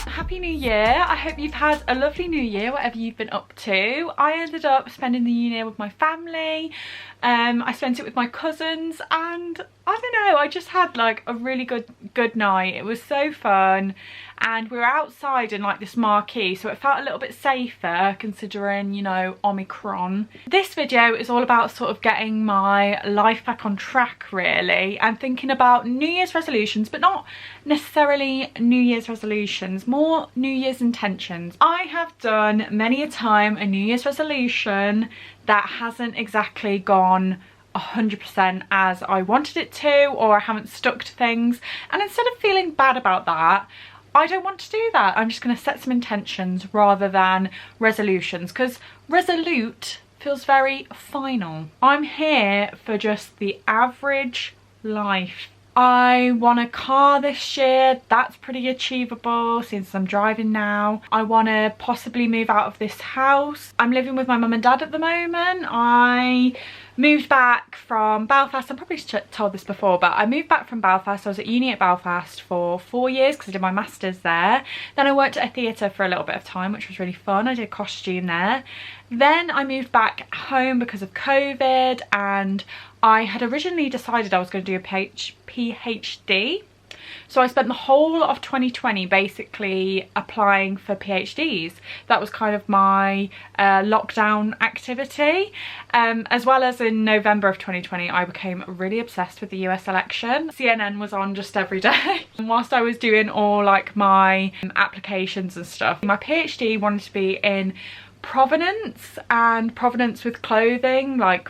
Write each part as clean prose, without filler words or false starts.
Happy New Year. I hope you've had a lovely New Year, whatever you've been up to. I ended up spending the New Year with my family. I spent it with my cousins, and I don't know, I just had like a really good night. It was so fun, and we were outside in like this marquee, so it felt a little bit safer considering, you know, Omicron. This video is all about sort of getting my life back on track really, and thinking about New Year's resolutions, but not necessarily New Year's resolutions, more New Year's intentions. I have done many a time a New Year's resolution that hasn't exactly gone 100% as I wanted it to, or I haven't stuck to things, and instead of feeling bad about that, I don't want to do that. I'm just going to set some intentions rather than resolutions, because resolute feels very final. I'm here for just the average life. I want a car this year. That's pretty achievable since I'm driving now. I want to possibly move out of this house. I'm living with my mum and dad at the moment. I moved back from Belfast. I've probably told this before, but I moved back from Belfast. I was at uni at Belfast for 4 years because I did my masters there. Then I worked at a theatre for a little bit of time, which was really fun. I did costume there. Then I moved back home because of COVID, and I had originally decided I was going to do a PhD. So I spent the whole of 2020 basically applying for PhDs. That was kind of my lockdown activity. As well as in November of 2020, I became really obsessed with the US election. CNN was on just every day. And whilst I was doing all like my applications and stuff, my PhD wanted to be in provenance, and provenance with clothing, like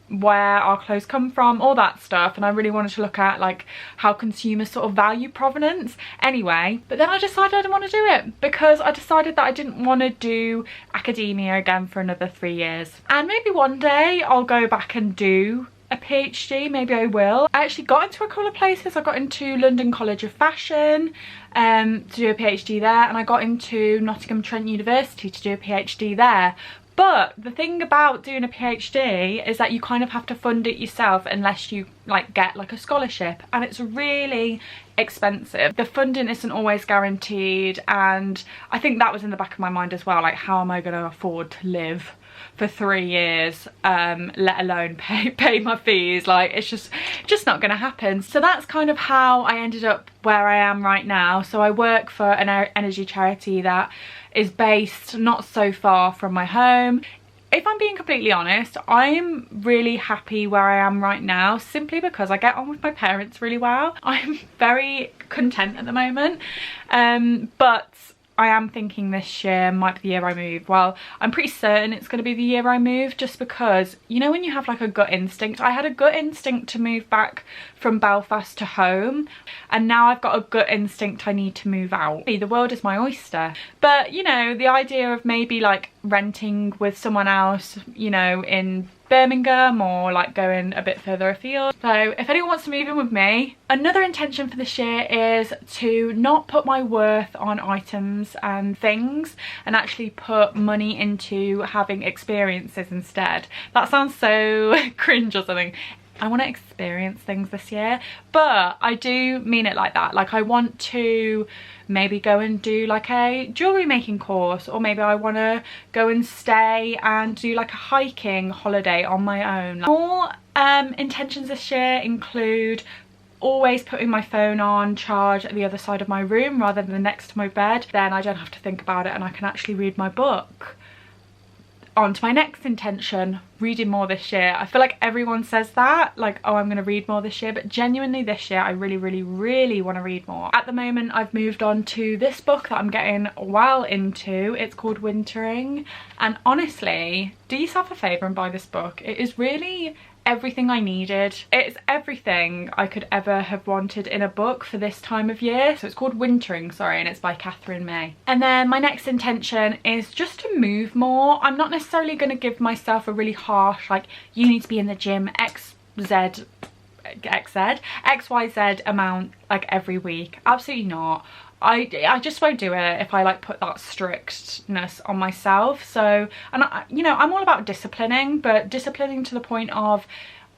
where our clothes come from, all that stuff. And I really wanted to look at like how consumers sort of value provenance anyway. But then I decided I didn't want to do it, because I decided that I didn't want to do academia again for another 3 years. And maybe one day I'll go back and do a PhD, maybe I will. I actually got into a couple of places. I got into London College of Fashion to do a PhD there, and I got into Nottingham Trent University to do a PhD there. But the thing about doing a PhD is that you kind of have to fund it yourself unless you like get like a scholarship, and it's really expensive. The funding isn't always guaranteed, and I think that was in the back of my mind as well, like how am I going to afford to live for 3 years, let alone pay my fees? Like it's just not going to happen. So that's kind of how I ended up where I am right now. So I work for an energy charity that is based not so far from my home. If I'm being completely honest, I'm really happy where I am right now, simply because I get on with my parents really well. I'm very content at the moment, but I am thinking this year might be the year I move. Well, I'm pretty certain it's going to be the year I move, just because, you know, when you have like a gut instinct, I had a gut instinct to move back from Belfast to home, and now I've got a gut instinct I need to move out. The world is my oyster. But, you know, the idea of maybe like renting with someone else, you know, in Birmingham, or like going a bit further afield. So if anyone wants to move in with me. Another intention for this year is to not put my worth on items and things, and actually put money into having experiences instead. That sounds so cringe or something. I want to experience things this year, but I do mean it like that. Like I want to maybe go and do like a jewellery making course, or maybe I want to go and stay and do like a hiking holiday on my own. More intentions this year include always putting my phone on charge at the other side of my room rather than next to my bed. Then I don't have to think about it, and I can actually read my book. On to my next intention, reading more this year. I feel like everyone says that, like, oh, I'm going to read more this year, but genuinely this year I really want to read more. At the moment I've moved on to this book that I'm getting well into. It's called Wintering, and honestly, do yourself a favour and buy this book. It is really everything I needed. It's everything I could ever have wanted in a book for this time of year. So it's called Wintering, sorry, and it's by Catherine May. And then my next intention is just to move more. I'm not necessarily going to give myself a really harsh, like, you need to be in the gym XYZ amount like every week. Absolutely not. I just won't do it if I like put that strictness on myself. So, and you know, I'm all about disciplining, but disciplining to the point of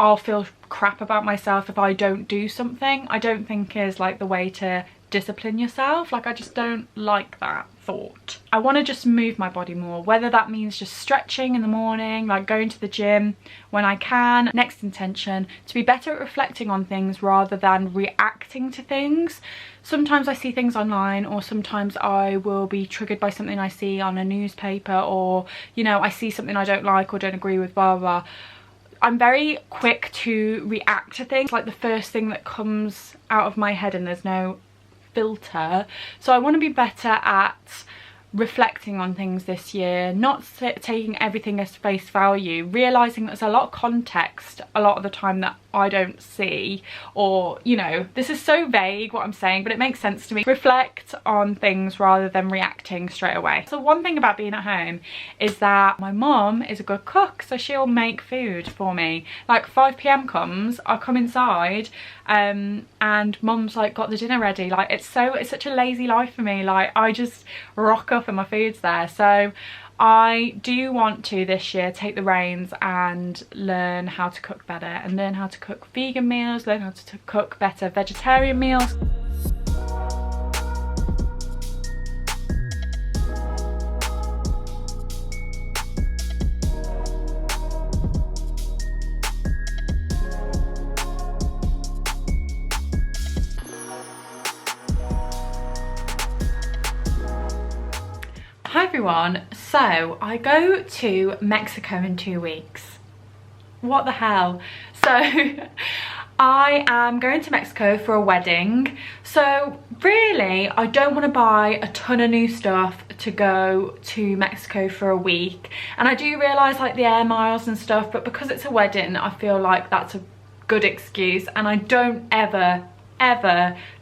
I'll feel crap about myself if I don't do something, I don't think is like the way to discipline yourself. Like, I just don't like that thought. I want to just move my body more, whether that means just stretching in the morning, like going to the gym when I can. Next intention, to be better at reflecting on things rather than reacting to things. Sometimes I see things online, or sometimes I will be triggered by something I see on a newspaper, or, you know, I see something I don't like or don't agree with, blah, blah, blah. I'm very quick to react to things, like the first thing that comes out of my head, and there's no filter. So I want to be better at reflecting on things this year, not taking everything as face value, realizing there's a lot of context a lot of the time that I don't see, or, you know, this is so vague what I'm saying, but it makes sense to me. Reflect on things rather than reacting straight away. So one thing about being at home is that my mum is a good cook, so she'll make food for me. Like 5 PM comes, I'll come inside and mum's like got the dinner ready. Like, it's such a lazy life for me. Like, I just rock up and my food's there. So I do want to this year take the reins and learn how to cook better, and learn how to cook vegan meals, learn how to cook better vegetarian meals. Hi everyone, so I go to Mexico in 2 weeks. What the hell? So I am going to Mexico for a wedding. So really, I don't want to buy a ton of new stuff to go to Mexico for a week. And I do realise like the air miles and stuff, but because it's a wedding, I feel like that's a good excuse. And I don't ever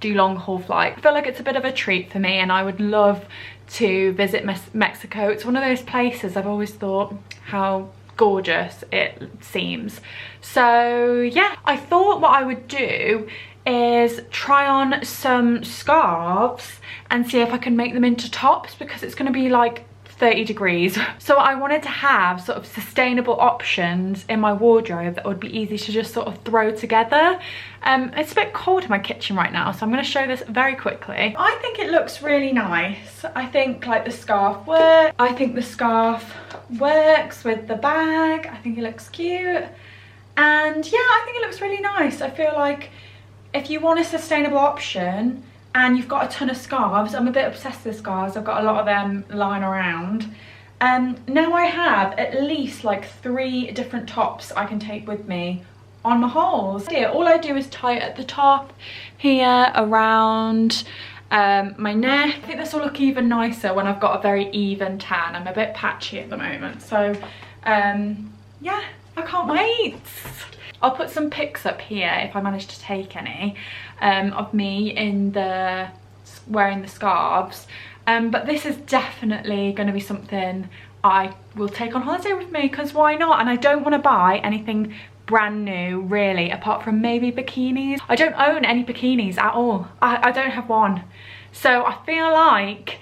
do long haul flights. I feel like it's a bit of a treat for me, and I would love to visit Mexico. It's one of those places I've always thought how gorgeous it seems. So yeah, I thought what I would do is try on some scarves and see if I can make them into tops, because it's going to be like 30 degrees. So I wanted to have sort of sustainable options in my wardrobe that would be easy to just sort of throw together. It's a bit cold in my kitchen right now, so I'm going to show this very quickly. I think it looks really nice. I think like the scarf works. I think the scarf works with the bag. I think it looks cute. And yeah, I think it looks really nice. I feel like if you want a sustainable option and you've got a ton of scarves, I'm a bit obsessed with scarves, I've got a lot of them lying around. Now I have at least like 3 different tops I can take with me on my hauls. All I do is tie it at the top here, around my neck. I think this will look even nicer when I've got a very even tan. I'm a bit patchy at the moment, so yeah, I can't wait. I'll put some pics up here if I manage to take any of me in the wearing the scarves, but this is definitely going to be something I will take on holiday with me, because why not? And I don't want to buy anything brand new really, apart from maybe bikinis. I don't own any bikinis at all. I don't have one, so I feel like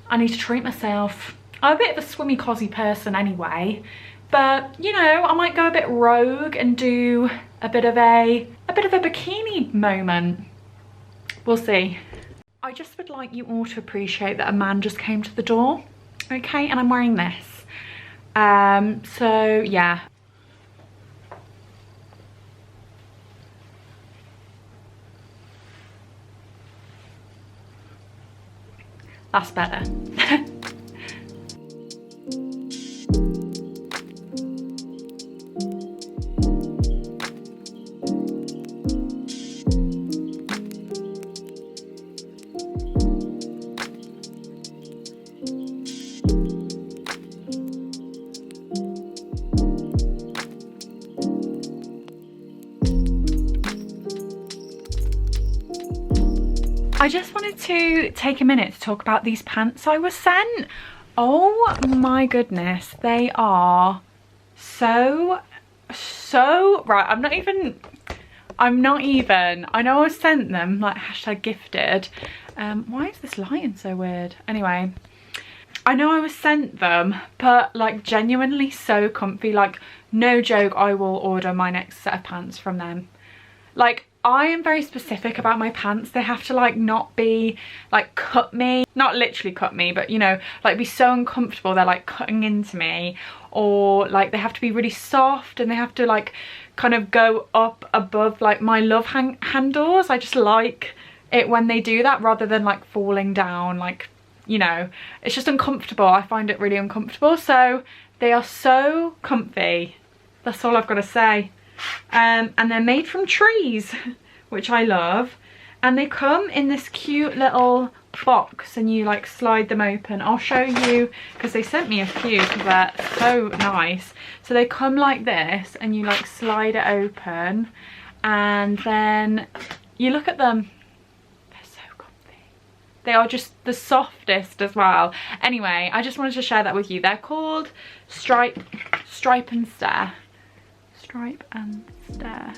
I need to treat myself. I'm a bit of a swimmy cosy person anyway, but you know, I might go a bit rogue and do a bit of a bikini moment. We'll see. I just would like you all to appreciate that a man just came to the door, okay, and I'm wearing this. So yeah. That's better. I just wanted to take a minute to talk about these pants I was sent. Oh my goodness, they are so right. I'm not even, I know I sent them, like hashtag gifted. Why is this lighting so weird? Anyway, I know I was sent them, but like genuinely so comfy. Like no joke, I will order my next set of pants from them. Like I am very specific about my pants. They have to like not be like cut me, not literally cut me, but you know, like be so uncomfortable they're like cutting into me, or like they have to be really soft and they have to like kind of go up above like my love handles. I just like it when they do that rather than like falling down, like, you know, it's just uncomfortable. I find it really uncomfortable. So they are so comfy. That's all I've got to say. And they're made from trees, which I love. And they come in this cute little box and you like slide them open. I'll show you because they sent me a few because they're so nice. So they come like this and you like slide it open and then you look at them. They are just the softest as well. Anyway, I just wanted to share that with you. They're called Stripe and Stare. Stripe and Stare.